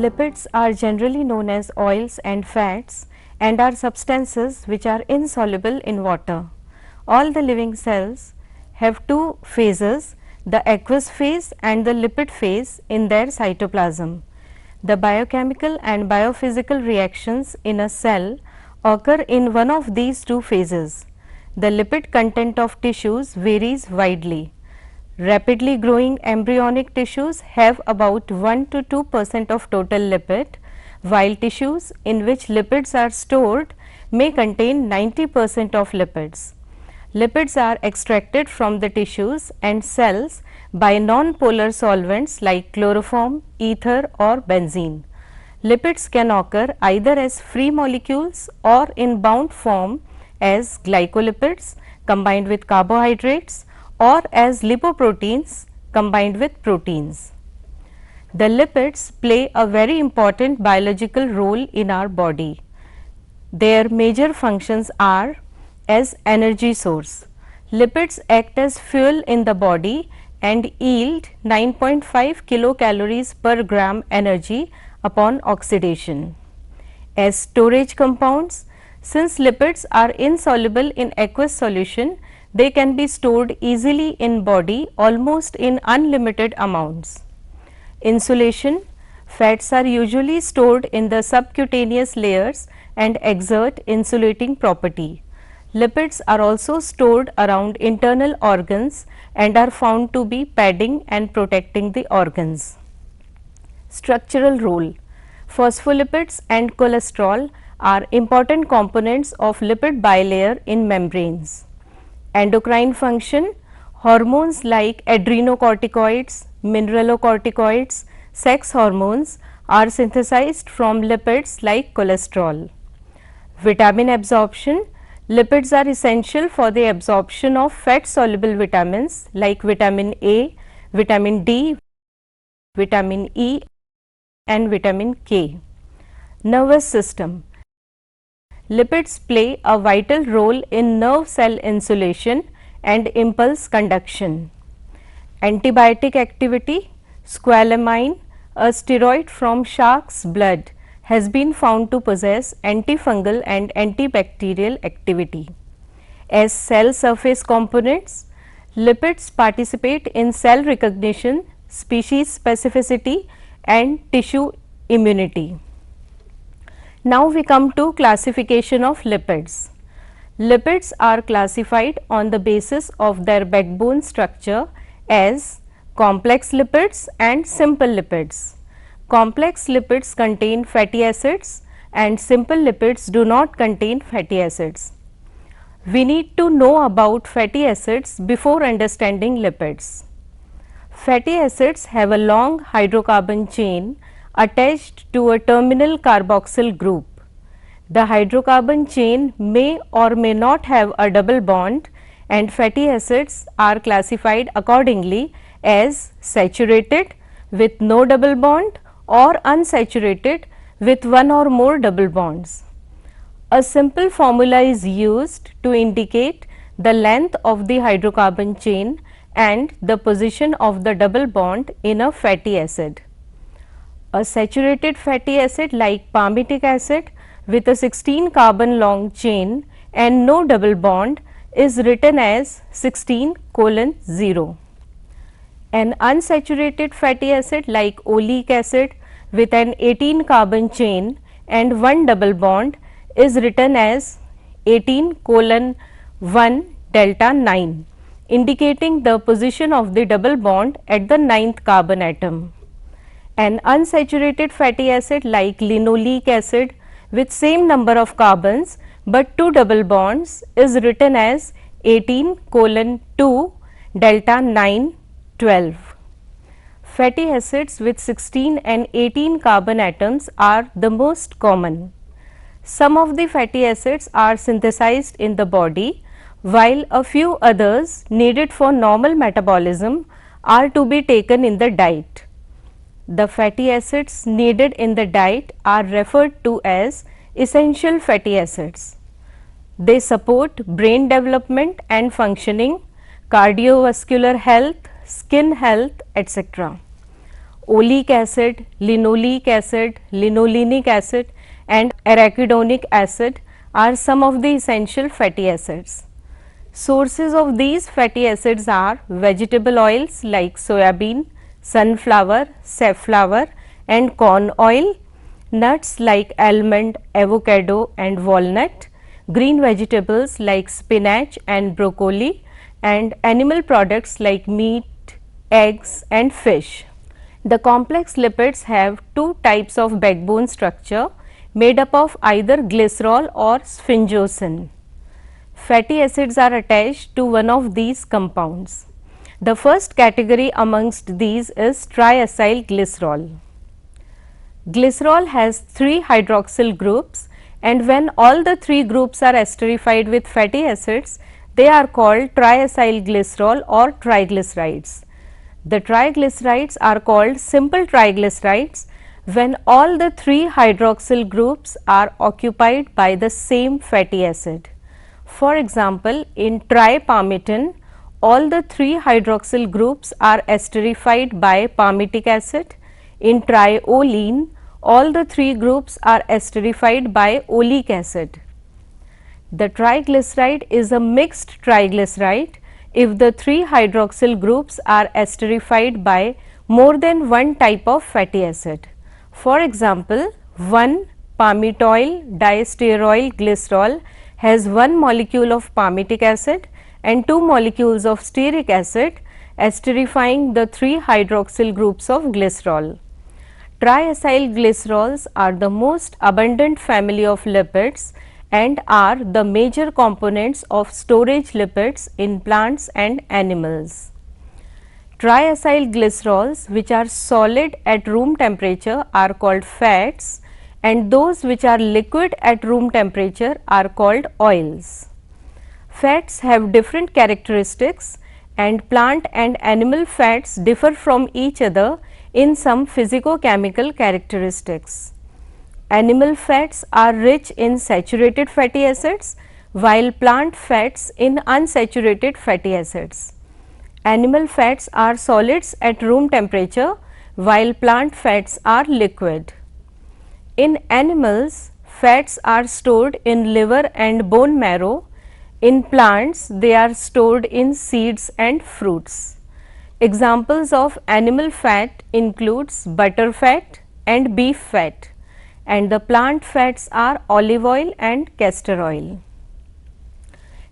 Lipids are generally known as oils and fats and are substances which are insoluble in water. All the living cells have two phases, the aqueous phase and the lipid phase in their cytoplasm. The biochemical and biophysical reactions in a cell occur in one of these two phases. The lipid content of tissues varies widely. Rapidly growing embryonic tissues have about 1 to 2% of total lipid, while tissues in which lipids are stored may contain 90% of lipids. Lipids are extracted from the tissues and cells by non-polar solvents like chloroform, ether or benzene. Lipids can occur either as free molecules or in bound form as glycolipids combined with carbohydrates or as lipoproteins combined with proteins. The lipids play a very important biological role in our body. Their major functions are as energy source. Lipids act as fuel in the body and yield 9.5 kilocalories per gram energy upon oxidation. As storage compounds, since lipids are insoluble in aqueous solution, they can be stored easily in body almost in unlimited amounts. Insulation: fats are usually stored in the subcutaneous layers and exert insulating property. Lipids are also stored around internal organs and are found to be padding and protecting the organs. Structural role: phospholipids and cholesterol are important components of lipid bilayer in membranes. Endocrine function: hormones like adrenocorticoids, mineralocorticoids, sex hormones are synthesized from lipids like cholesterol. Vitamin absorption: lipids are essential for the absorption of fat soluble vitamins like vitamin A, vitamin D, vitamin E and vitamin K. Nervous system: lipids play a vital role in nerve cell insulation and impulse conduction. Antibiotic activity: squalene, a steroid from shark's blood, has been found to possess antifungal and antibacterial activity. As cell surface components, lipids participate in cell recognition, species specificity and tissue immunity. Now we come to classification of lipids. Lipids are classified on the basis of their backbone structure as complex lipids and simple lipids. Complex lipids contain fatty acids and simple lipids do not contain fatty acids. We need to know about fatty acids before understanding lipids. Fatty acids have a long hydrocarbon chain attached to a terminal carboxyl group. The hydrocarbon chain may or may not have a double bond, and fatty acids are classified accordingly as saturated with no double bond or unsaturated with one or more double bonds. A simple formula is used to indicate the length of the hydrocarbon chain and the position of the double bond in a fatty acid. A saturated fatty acid like palmitic acid with a 16 carbon long chain and no double bond is written as 16:0. An unsaturated fatty acid like oleic acid with an 18 carbon chain and one double bond is written as 18:1 delta 9, indicating the position of the double bond at the 9th carbon atom. An unsaturated fatty acid like linoleic acid with same number of carbons but two double bonds is written as 18:2 delta 9 12. Fatty acids with 16 and 18 carbon atoms are the most common. Some of the fatty acids are synthesized in the body, while a few others needed for normal metabolism are to be taken in the diet. The fatty acids needed in the diet are referred to as essential fatty acids. They support brain development and functioning, cardiovascular health, skin health, etc. Oleic acid, linoleic acid, linolenic acid and arachidonic acid are some of the essential fatty acids. Sources of these fatty acids are vegetable oils like soybean, sunflower, safflower and corn oil, nuts like almond, avocado and walnut, green vegetables like spinach and broccoli and animal products like meat, eggs and fish. The complex lipids have two types of backbone structure made up of either glycerol or sphingosine. Fatty acids are attached to one of these compounds. The first category amongst these is triacylglycerol. Glycerol has 3 hydroxyl groups, and when all the 3 groups are esterified with fatty acids, they are called triacylglycerol or triglycerides. The triglycerides are called simple triglycerides when all the 3 hydroxyl groups are occupied by the same fatty acid. For example, in tripalmitin, all the 3 hydroxyl groups are esterified by palmitic acid. In trioline, all the 3 groups are esterified by oleic acid. The triglyceride is a mixed triglyceride if the 3 hydroxyl groups are esterified by more than one type of fatty acid. For example, 1-palmitoyl diastearoyl glycerol has 1 molecule of palmitic acid and 2 molecules of stearic acid esterifying the 3 hydroxyl groups of glycerol. Triacylglycerols are the most abundant family of lipids and are the major components of storage lipids in plants and animals. Triacylglycerols, which are solid at room temperature, are called fats, and those which are liquid at room temperature are called oils. Fats have different characteristics, and plant and animal fats differ from each other in some physicochemical characteristics. Animal fats are rich in saturated fatty acids, while plant fats in unsaturated fatty acids. Animal fats are solids at room temperature, while plant fats are liquid. In animals, fats are stored in liver and bone marrow. In plants, they are stored in seeds and fruits. Examples of animal fat includes butter fat and beef fat, and the plant fats are olive oil and castor oil.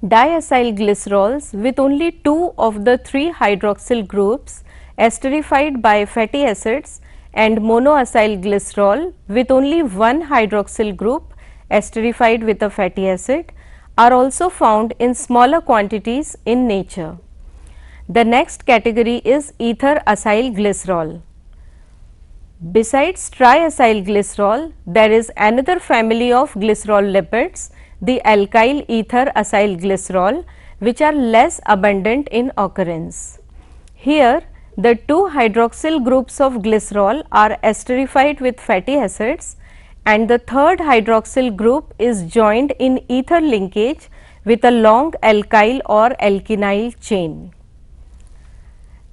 Diacylglycerols with only 2 of the 3 hydroxyl groups esterified by fatty acids and monoacylglycerol with only 1 hydroxyl group esterified with a fatty acid are also found in smaller quantities in nature. The next category is ether acylglycerol. Besides triacylglycerol, there is another family of glycerol lipids, the alkyl ether acylglycerol, which are less abundant in occurrence. Here, the 2 hydroxyl groups of glycerol are esterified with fatty acids, and the third hydroxyl group is joined in ether linkage with a long alkyl or alkenyl chain.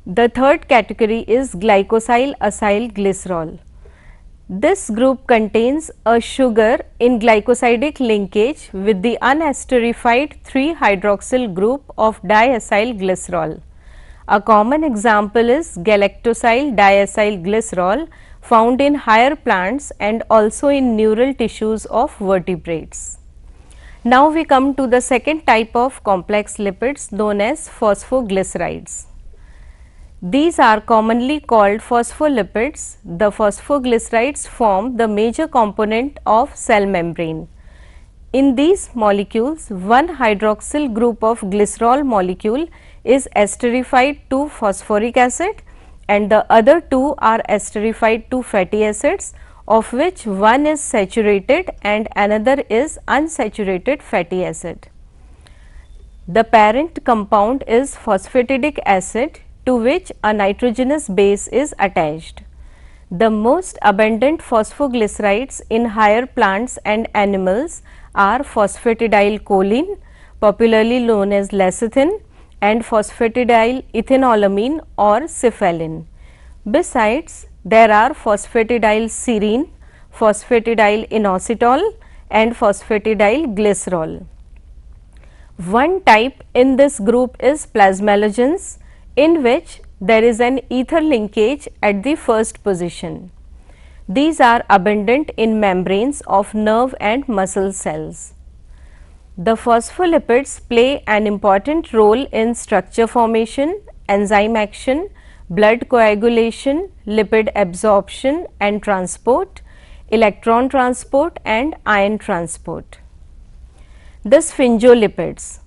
The third category is glycosyl acylglycerol. This group contains a sugar in glycosidic linkage with the unesterified 3 hydroxyl group of diacylglycerol. A common example is galactosyl diacylglycerol found in higher plants and also in neural tissues of vertebrates. Now we come to the second type of complex lipids known as phosphoglycerides. These are commonly called phospholipids. The phosphoglycerides form the major component of cell membrane. In these molecules, one hydroxyl group of glycerol molecule is esterified to phosphoric acid and the other 2 are esterified to fatty acids, of which one is saturated and another is unsaturated fatty acid. The parent compound is phosphatidic acid, to which a nitrogenous base is attached. The most abundant phosphoglycerides in higher plants and animals are phosphatidylcholine, popularly known as lecithin, and phosphatidyl ethanolamine or cephalin. Besides, there are phosphatidylserine, phosphatidylinositol and phosphatidylglycerol. One type in this group is plasmalogens, in which there is an ether linkage at the first position. These are abundant in membranes of nerve and muscle cells. The phospholipids play an important role in structure formation, enzyme action, blood coagulation, lipid absorption and transport, electron transport and ion transport. The sphingolipids.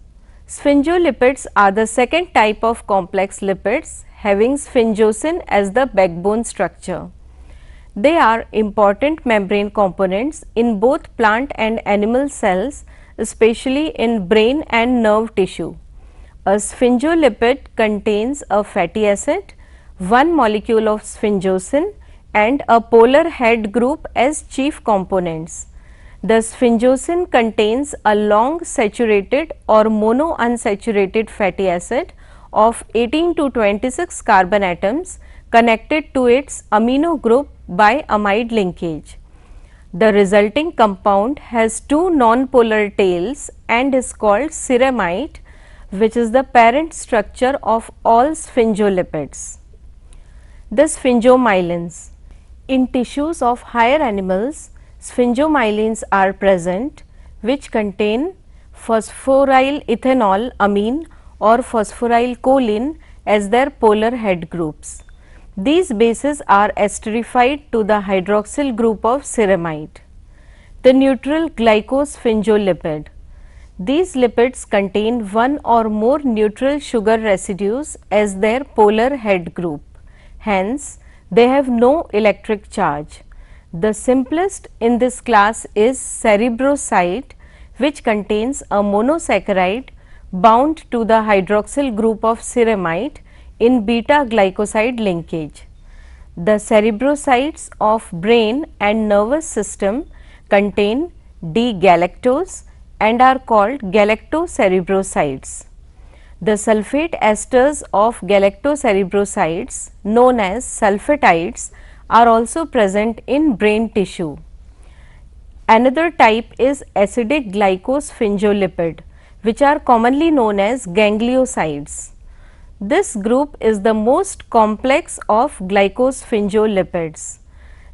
Sphingolipids are the second type of complex lipids having sphingosine as the backbone structure. They are important membrane components in both plant and animal cells, especially in brain and nerve tissue. A sphingolipid contains a fatty acid, one molecule of sphingosine and a polar head group as chief components. The sphingosine contains a long saturated or monounsaturated fatty acid of 18 to 26 carbon atoms connected to its amino group by amide linkage. The resulting compound has two non-polar tails and is called ceramide, which is the parent structure of all sphingolipids. The sphingomyelins. In tissues of higher animals, sphingomyelins are present, which contain phosphoryl ethanol amine or phosphoryl choline as their polar head groups. These bases are esterified to the hydroxyl group of ceramide. The neutral glycosphingolipid. These lipids contain one or more neutral sugar residues as their polar head group. Hence, they have no electric charge. The simplest in this class is cerebroside, which contains a monosaccharide bound to the hydroxyl group of ceramide in beta glycoside linkage. The cerebrosides of brain and nervous system contain D-galactose and are called galactocerebrosides. The sulfate esters of galactocerebrosides, known as sulfatides, are also present in brain tissue. Another type is acidic glycosphingolipid, which are commonly known as gangliosides. This group is the most complex of glycosphingolipids.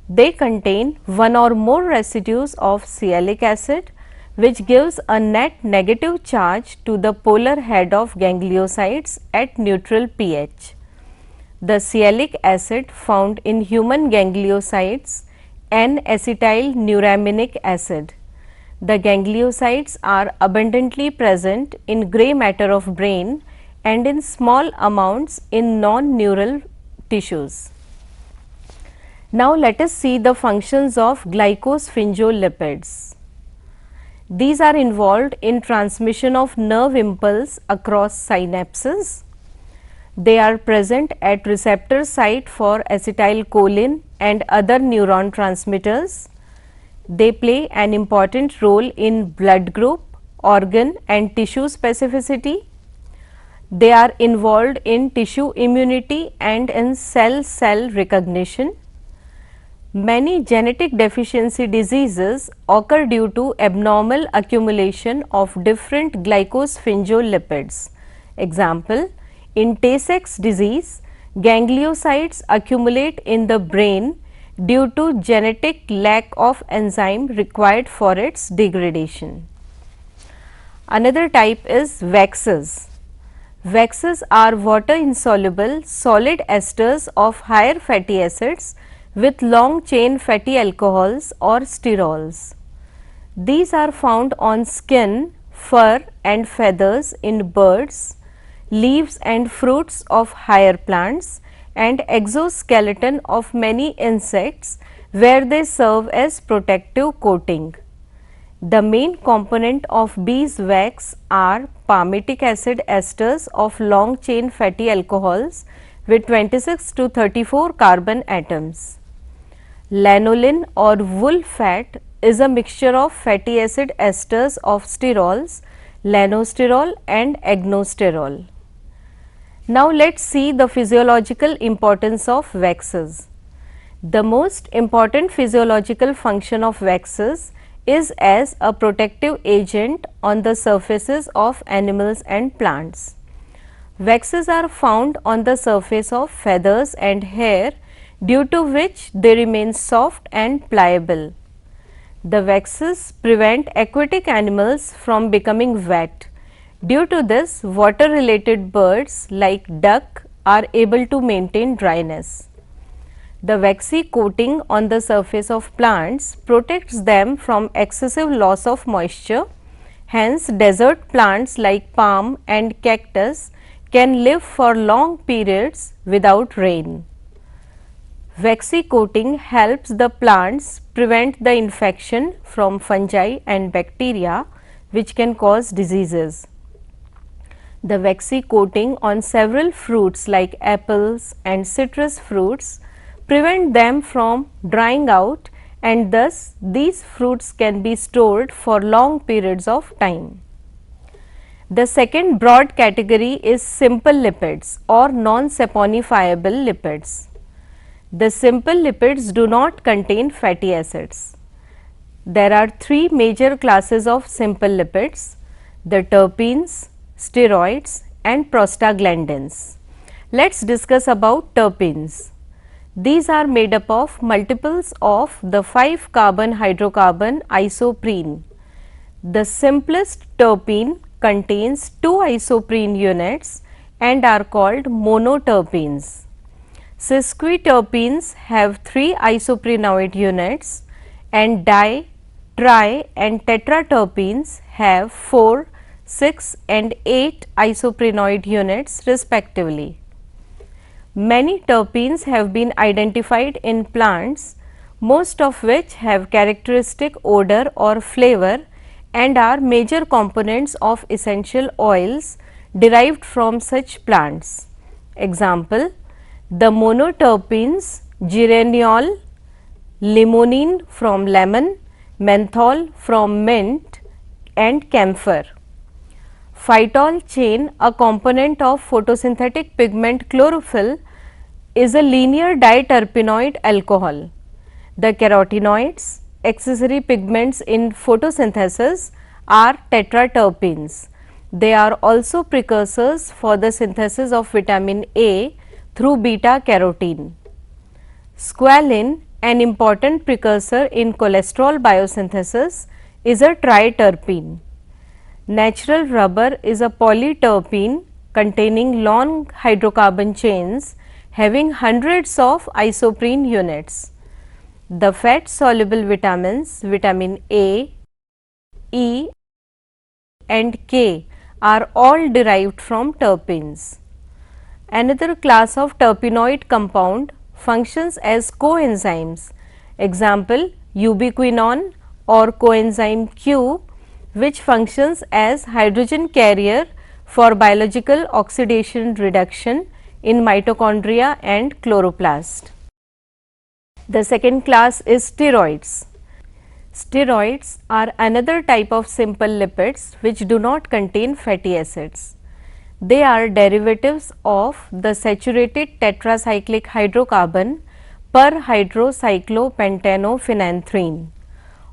They contain one or more residues of sialic acid, which gives a net negative charge to the polar head of gangliosides at neutral pH. The sialic acid found in human gangliosides, N-acetyl-neuraminic acid. The gangliosides are abundantly present in grey matter of brain and in small amounts in non-neural tissues. Now, let us see the functions of glycosphingolipids. These are involved in transmission of nerve impulse across synapses. They are present at receptor site for acetylcholine and other neuron transmitters. They play an important role in blood group, organ and tissue specificity. They are involved in tissue immunity and in cell-cell recognition. Many genetic deficiency diseases occur due to abnormal accumulation of different glycosphingolipids. Example, in Tay-Sachs disease, gangliosides accumulate in the brain due to genetic lack of enzyme required for its degradation. Another type is waxes. Waxes are water insoluble solid esters of higher fatty acids with long chain fatty alcohols or sterols. These are found on skin, fur and feathers in birds, leaves and fruits of higher plants and exoskeleton of many insects where they serve as protective coating. The main component of beeswax are palmitic acid esters of long chain fatty alcohols with 26 to 34 carbon atoms. Lanolin or wool fat is a mixture of fatty acid esters of sterols, lanosterol and agnosterol. Now, let us see the physiological importance of waxes. The most important physiological function of waxes is as a protective agent on the surfaces of animals and plants. Waxes are found on the surface of feathers and hair, due to which they remain soft and pliable. The waxes prevent aquatic animals from becoming wet. Due to this, water related birds like duck are able to maintain dryness. The waxy coating on the surface of plants protects them from excessive loss of moisture. Hence, desert plants like palm and cactus can live for long periods without rain. Waxy coating helps the plants prevent the infection from fungi and bacteria which can cause diseases. The waxy coating on several fruits like apples and citrus fruits prevent them from drying out, and thus these fruits can be stored for long periods of time. The second broad category is simple lipids or non-saponifiable lipids. The simple lipids do not contain fatty acids. There are three major classes of simple lipids: the terpenes, steroids and prostaglandins. Let us discuss about terpenes. These are made up of multiples of the 5-carbon hydrocarbon isoprene. The simplest terpene contains 2 isoprene units and are called monoterpenes. Sesquiterpenes have 3 isoprenoid units, and di, tri and tetraterpenes have 4, 6 and 8 isoprenoid units respectively. Many terpenes have been identified in plants, most of which have characteristic odor or flavor and are major components of essential oils derived from such plants. Example: the monoterpenes geraniol, limonene from lemon, menthol from mint and camphor. Phytol chain, a component of photosynthetic pigment chlorophyll, is a linear diterpenoid alcohol. The carotenoids, accessory pigments in photosynthesis, are tetraterpenes. They are also precursors for the synthesis of vitamin A through beta carotene. Squalene, an important precursor in cholesterol biosynthesis, is a triterpene. Natural rubber is a polyterpene containing long hydrocarbon chains having hundreds of isoprene units. The fat soluble vitamins vitamin A, E and K are all derived from terpenes. Another class of terpenoid compound functions as coenzymes. Example: ubiquinone or coenzyme Q, which functions as hydrogen carrier for biological oxidation reduction in mitochondria and chloroplast. The second class is steroids. Steroids are another type of simple lipids which do not contain fatty acids. They are derivatives of the saturated tetracyclic hydrocarbon perhydrocyclopentanoephenanthrene.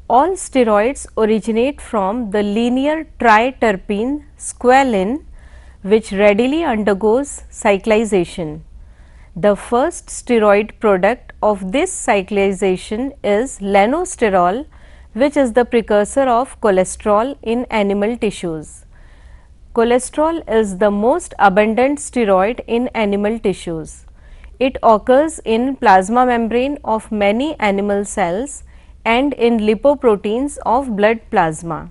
All steroids originate from the linear triterpene squalene, which readily undergoes cyclization. The first steroid product of this cyclization is lanosterol, which is the precursor of cholesterol in animal tissues. Cholesterol is the most abundant steroid in animal tissues. It occurs in plasma membrane of many animal cells and in lipoproteins of blood plasma.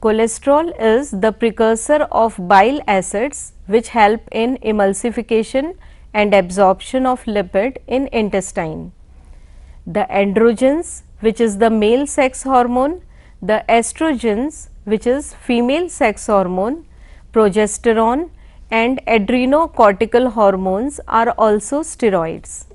Cholesterol is the precursor of bile acids which help in emulsification and absorption of lipid in intestine. The androgens, which is the male sex hormone, the estrogens, which is female sex hormone, progesterone and adrenocortical hormones are also steroids.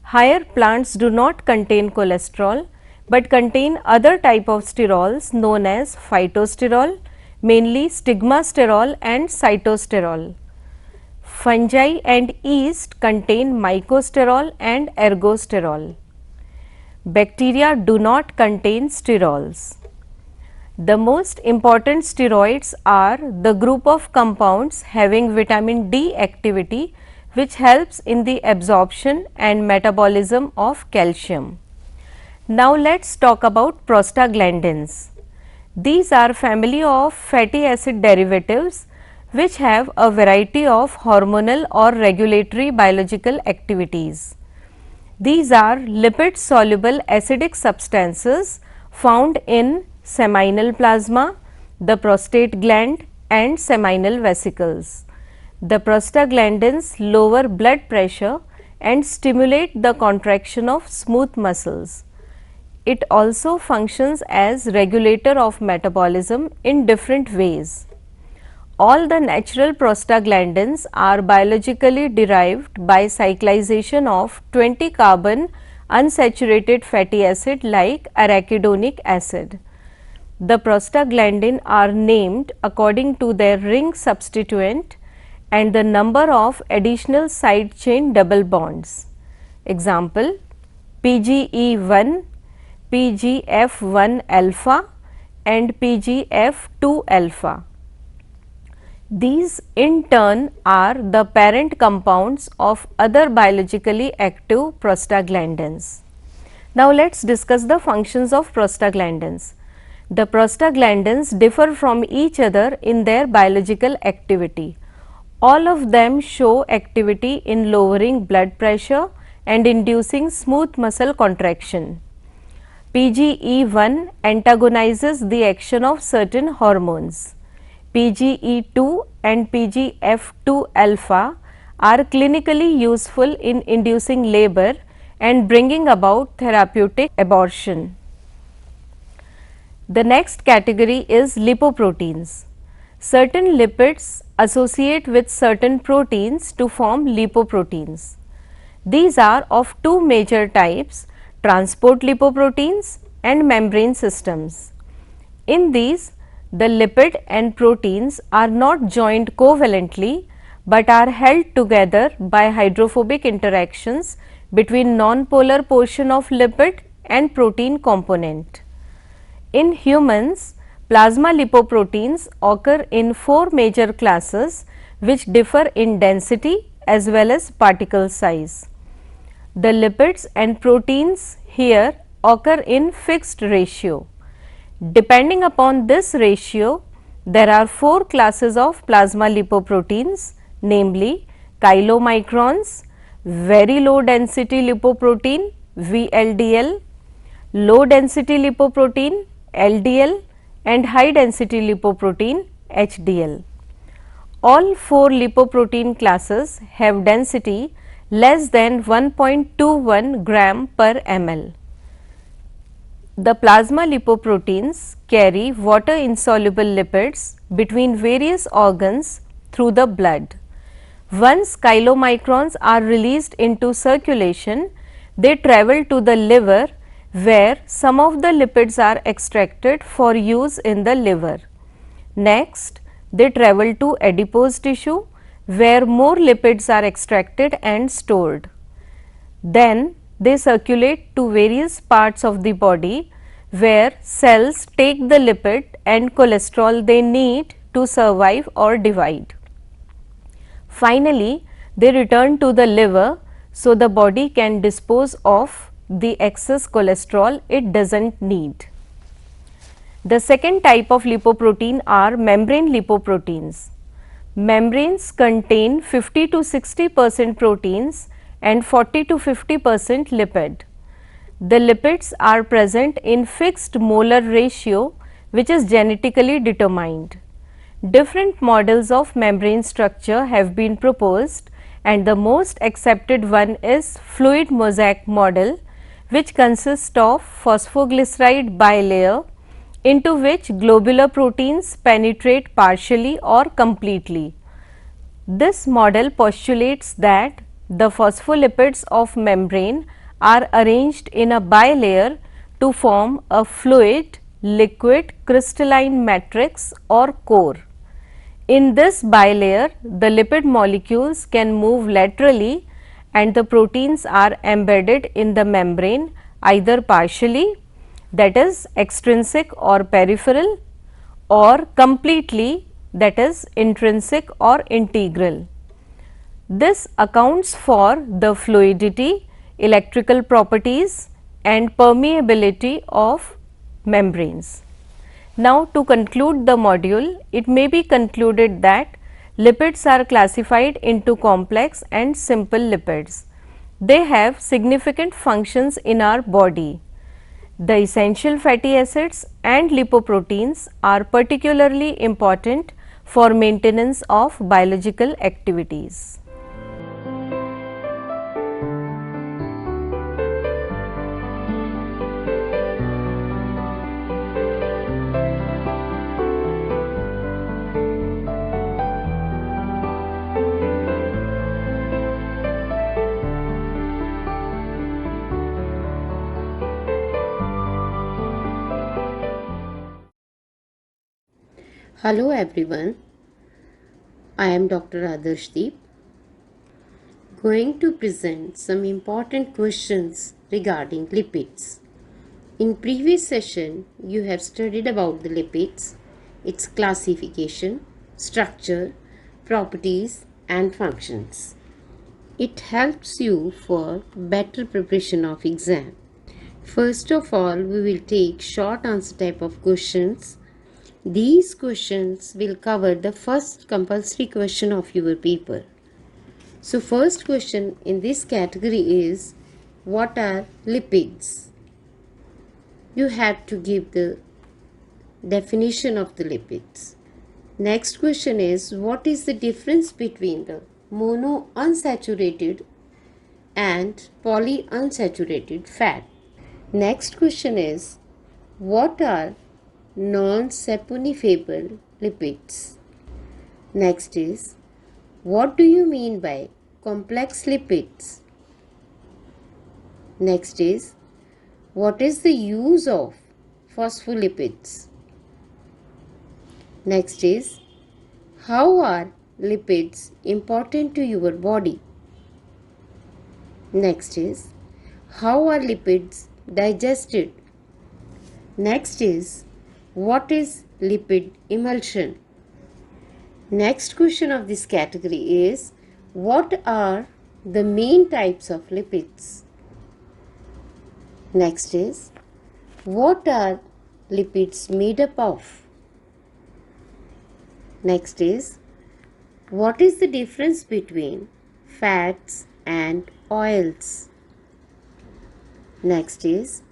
Higher plants do not contain cholesterol, but contain other type of sterols known as phytosterol, mainly stigmasterol and cytosterol. Fungi and yeast contain mycosterol and ergosterol. Bacteria do not contain sterols. The most important steroids are the group of compounds having vitamin D activity, which helps in the absorption and metabolism of calcium. Now let us talk about prostaglandins. These are family of fatty acid derivatives which have a variety of hormonal or regulatory biological activities. These are lipid soluble acidic substances found in seminal plasma, the prostate gland and seminal vesicles. The prostaglandins lower blood pressure and stimulate the contraction of smooth muscles. It also functions as regulator of metabolism in different ways. All the natural prostaglandins are biologically derived by cyclization of 20 carbon unsaturated fatty acid like arachidonic acid. The prostaglandin are named according to their ring substituent and the number of additional side chain double bonds. Example: PGE1, PGF1 alpha and PGF2 alpha. These in turn are the parent compounds of other biologically active prostaglandins. Now let us discuss the functions of prostaglandins. The prostaglandins differ from each other in their biological activity. All of them show activity in lowering blood pressure and inducing smooth muscle contraction. PGE1 antagonizes the action of certain hormones. PGE2 and PGF2 alpha are clinically useful in inducing labor and bringing about therapeutic abortion. The next category is lipoproteins. Certain lipids associate with certain proteins to form lipoproteins. These are of two major types: transport lipoproteins and membrane systems. In these, the lipid and proteins are not joined covalently, but are held together by hydrophobic interactions between non-polar portion of lipid and protein component. In humans, plasma lipoproteins occur in four major classes which differ in density as well as particle size. The lipids and proteins here occur in fixed ratio. Depending upon this ratio, there are four classes of plasma lipoproteins, namely chylomicrons, very low density lipoprotein VLDL, low density lipoprotein LDL and high density lipoprotein HDL. All four lipoprotein classes have density less than 1.21 gram per ml. The plasma lipoproteins carry water insoluble lipids between various organs through the blood. Once chylomicrons are released into circulation, they travel to the liver where some of the lipids are extracted for use in the liver. Next, they travel to adipose tissue where more lipids are extracted and stored. Then they circulate to various parts of the body where cells take the lipid and cholesterol they need to survive or divide. Finally, they return to the liver so the body can dispose of the excess cholesterol it does not need. The second type of lipoprotein are membrane lipoproteins. Membranes contain 50 to 60% proteins and 40 to 50% lipid. The lipids are present in fixed molar ratio which is genetically determined. Different models of membrane structure have been proposed and the most accepted one is fluid mosaic model, which consists of phosphoglyceride bilayer into which globular proteins penetrate partially or completely. This model postulates that the phospholipids of membrane are arranged in a bilayer to form a fluid, liquid, crystalline matrix or core. In this bilayer, the lipid molecules can move laterally and the proteins are embedded in the membrane either partially, that is extrinsic or peripheral, or completely, that is intrinsic or integral. This accounts for the fluidity, electrical properties and permeability of membranes. Now, to conclude the module, it may be concluded that lipids are classified into complex and simple lipids. They have significant functions in our body. The essential fatty acids and lipoproteins are particularly important for maintenance of biological activities. Hello everyone, I am Dr. Adarshdeep, going to present some important questions regarding lipids. In previous session, you have studied about the lipids, its classification, structure, properties and functions. It helps you for better preparation of exam. First of all, we will take short answer type of questions. These questions will cover the first compulsory question of your paper. So first question in this category is, what are lipids? You have to give the definition of the lipids. Next question is, what is the difference between the monounsaturated and polyunsaturated fat? Next question is, what are non-saponifiable lipids? Next is, what do you mean by complex lipids? Next is, what is the use of phospholipids? Next is, how are lipids important to your body? Next is, how are lipids digested? Next is, what is lipid emulsion? Next question of this category is, what are the main types of lipids? Next is, what are lipids made up of? Next is, what is the difference between fats and oils? Next is,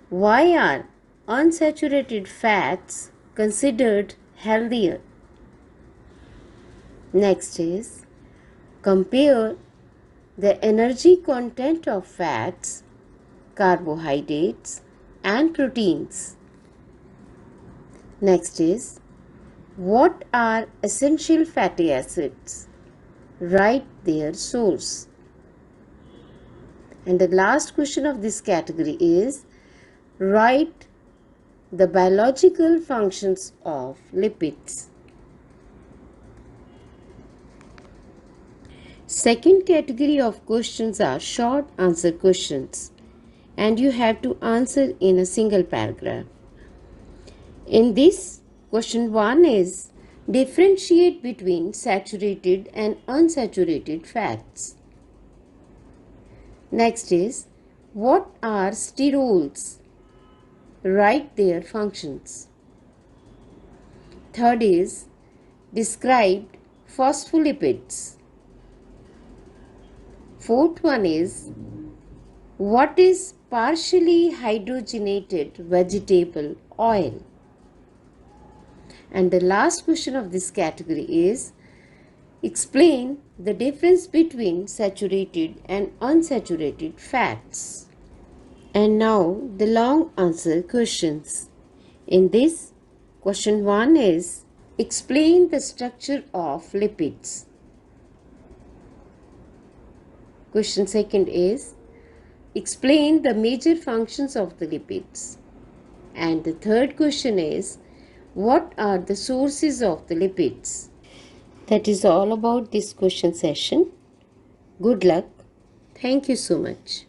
why are unsaturated fats considered healthier? Next is, compare the energy content of fats, carbohydrates and proteins. Next is, what are essential fatty acids? Write their source. And the last question of this category is, write the biological functions of lipids. Second category of questions are short answer questions, and you have to answer in a single paragraph. In this, question 1 is, differentiate between saturated and unsaturated fats. Next is, what are steroids? Write their functions. Third is, describe phospholipids. Fourth one is, what is partially hydrogenated vegetable oil? And the last question of this category is, explain the difference between saturated and unsaturated fats. And now the long answer questions. In this, question 1 is, explain the structure of lipids. Question 2 is, explain the major functions of the lipids. And the third question is, what are the sources of the lipids? That is all about this question session. Good luck. Thank you so much.